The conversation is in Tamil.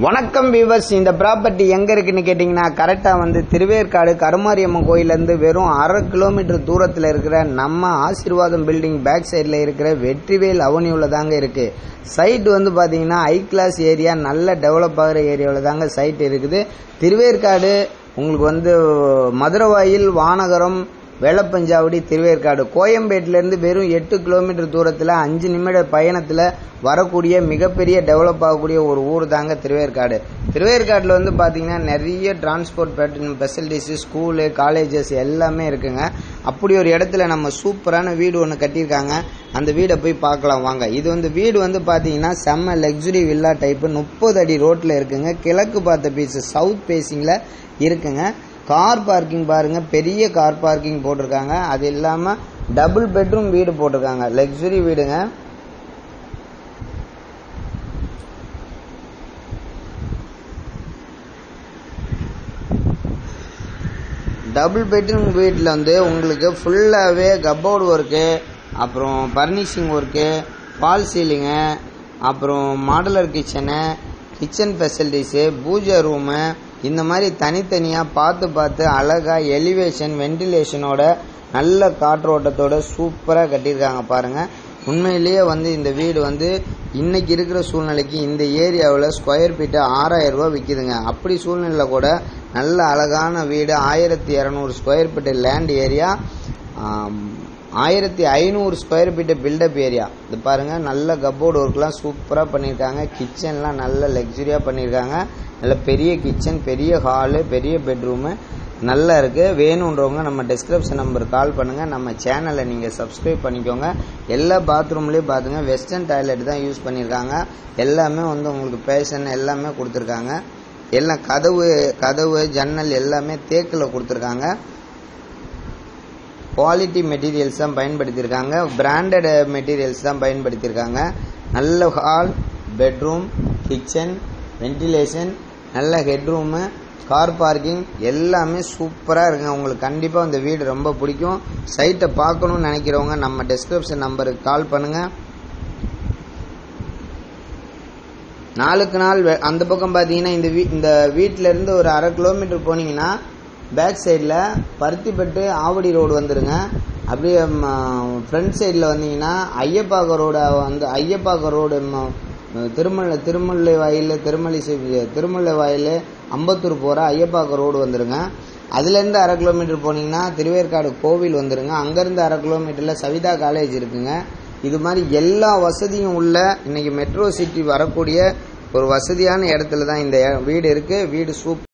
வணக்கம் வியூவர்ஸ். இந்த ப்ராப்பர்ட்டி எங்கே இருக்குன்னு கேட்டிங்கன்னா கரெக்டாக வந்து திருவேற்காடு கருமாரியம்மன் கோயிலேருந்து வெறும் 1/2 கிலோமீட்டர் தூரத்தில் இருக்கிற நம்ம ஆசீர்வாதம் பில்டிங் பேக் சைடில் இருக்கிற வெற்றிவேல் அவென்யூவில் தாங்க இருக்குது. சைட் வந்து பார்த்தீங்கன்னா ஹை கிளாஸ் ஏரியா, நல்ல டெவலப் ஆகிற ஏரியாவில் தாங்க சைட் இருக்குது. திருவேற்காடு உங்களுக்கு வந்து மதுரவாயில், வானகரம், வேலப்பஞ்சாவடி, திருவேற்காடு, கோயம்பேட்டிலேருந்து வெறும் 8 கிலோமீட்டர் தூரத்தில் 5 நிமிட பயணத்தில் வரக்கூடிய மிகப்பெரிய டெவலப் ஆகக்கூடிய ஒரு ஊர் தாங்க திருவேற்காடு. திருவேற்காட்டில் வந்து பார்த்தீங்கன்னா நிறைய டிரான்ஸ்போர்ட் ஃபெசிலிட்டிஸு, ஸ்கூலு, காலேஜஸ் எல்லாமே இருக்குங்க. அப்படி ஒரு இடத்துல நம்ம சூப்பரான வீடு ஒன்று கட்டியிருக்காங்க. அந்த வீடை போய் பார்க்கலாம் வாங்க. இது வந்து வீடு வந்து பார்த்தீங்கன்னா செம்ம லக்ஸுரி வில்லா டைப்பு, 30 அடி ரோட்டில் இருக்குங்க. கிழக்கு பார்த்த பீஸ், சவுத் பேசிங்கில் இருக்குங்க. கார் பார்க்கிங் பாருங்க, பெரிய கார் பார்க்கிங் போட்டிருக்காங்க. அது இல்லாம டபுள் பெட்ரூம் வீடு போட்டிருக்காங்க. லக்ஸுரி வீடுங்க. டபுள் பெட்ரூம் வீட்டில் வந்து உங்களுக்கு ஃபுல்லாகவே கப்போர்டு ஒர்க்கு, அப்புறம் பர்னிஷிங் ஒர்க்கு, ஃபால் சீலிங்கு, அப்புறம் மாடுலர் கிச்சன் ஃபெசிலிட்டிஸு, பூஜை ரூமு, இந்த மாதிரி தனித்தனியாக பார்த்து அழகாக எலிவேஷன் வென்டிலேஷனோட நல்ல காற்றோட்டத்தோட சூப்பராக கட்டியிருக்காங்க பாருங்கள். உண்மையிலேயே வந்து இந்த வீடு வந்து இன்னைக்கு இருக்கிற சூழ்நிலைக்கு இந்த ஏரியாவில் ஸ்கொயர் ஃபீட்டு 6000 ரூபா விற்கிதுங்க. அப்படி சூழ்நிலையில் கூட நல்ல அழகான வீடு, 1200 square feet land area, 1500 square feet build up area. இது பாருங்கள், நல்ல கப்போர்டு ஒர்க்லாம் சூப்பராக பண்ணியிருக்காங்க. கிச்சன்லாம் நல்ல லக்ஸுரியாக பண்ணியிருக்காங்க. நல்ல பெரிய கிச்சன், பெரிய ஹாலு, பெரிய பெட்ரூமு நல்லா இருக்குது. வேணுன்றவங்க நம்ம டிஸ்கிரிப்ஷன் நம்பருக்கு கால் பண்ணுங்கள். நம்ம சேனலை நீங்கள் சப்ஸ்கிரைப் பண்ணிக்கோங்க. எல்லா பாத்ரூம்லேயும் பார்த்துங்க வெஸ்டர்ன் டாய்லெட் தான் யூஸ் பண்ணியிருக்காங்க. எல்லாமே வந்து உங்களுக்கு பேஷன் எல்லாமே கொடுத்துருக்காங்க. எல்லாம் கதவு ஜன்னல் எல்லாமே தேக்கில் கொடுத்துருக்காங்க. குவாலிட்டி மெட்டீரியல்ஸ் தான் பயன்படுத்தியிருக்காங்க. பிராண்டட் மெட்டீரியல்ஸ் தான் பயன்படுத்தியிருக்காங்க. நல்ல ஹால், பெட்ரூம், கிச்சன், வென்டிலேஷன், நல்ல ஹெட்ரூமு, கார் பார்க்கிங் எல்லாமே சூப்பராக இருக்குங்க. உங்களுக்கு கண்டிப்பாக இந்த வீடு ரொம்ப பிடிக்கும். சைட்டை பார்க்கணுன்னு நினைக்கிறவங்க நம்ம டிஸ்கிரிப்ஷன் நம்பருக்கு கால் பண்ணுங்கள். நாளுக்கு நாள் அந்த பக்கம் பார்த்தீங்கன்னா இந்த வீட்டிலேருந்து ஒரு 1/2 கிலோமீட்டர் போனீங்கன்னா பேக் சைடில் பருத்திப்பட்டு ஆவடி ரோடு வந்துடுங்க. அப்படியே ஃப்ரண்ட் சைடில் வந்தீங்கன்னா ஐயப்பாக்கம் ரோடு திருமலை வாயில் அம்பத்தூர் போகிற ஐயப்பாக்கம் ரோடு வந்துடுங்க. அதுலேருந்து 1/2 கிலோமீட்டர் போனீங்கன்னா திருவேற்காடு கோவில் வந்துடுங்க. அங்கேருந்து 1/2 கிலோமீட்டரில் சவிதா காலேஜ் இருக்குங்க. இது மாதிரி எல்லா வசதியும் உள்ள இன்னைக்கு மெட்ரோ சிட்டி வரக்கூடிய ஒரு வசதியான இடத்துல தான் இந்த வீடு இருக்குது. வீடு சூப்பர்.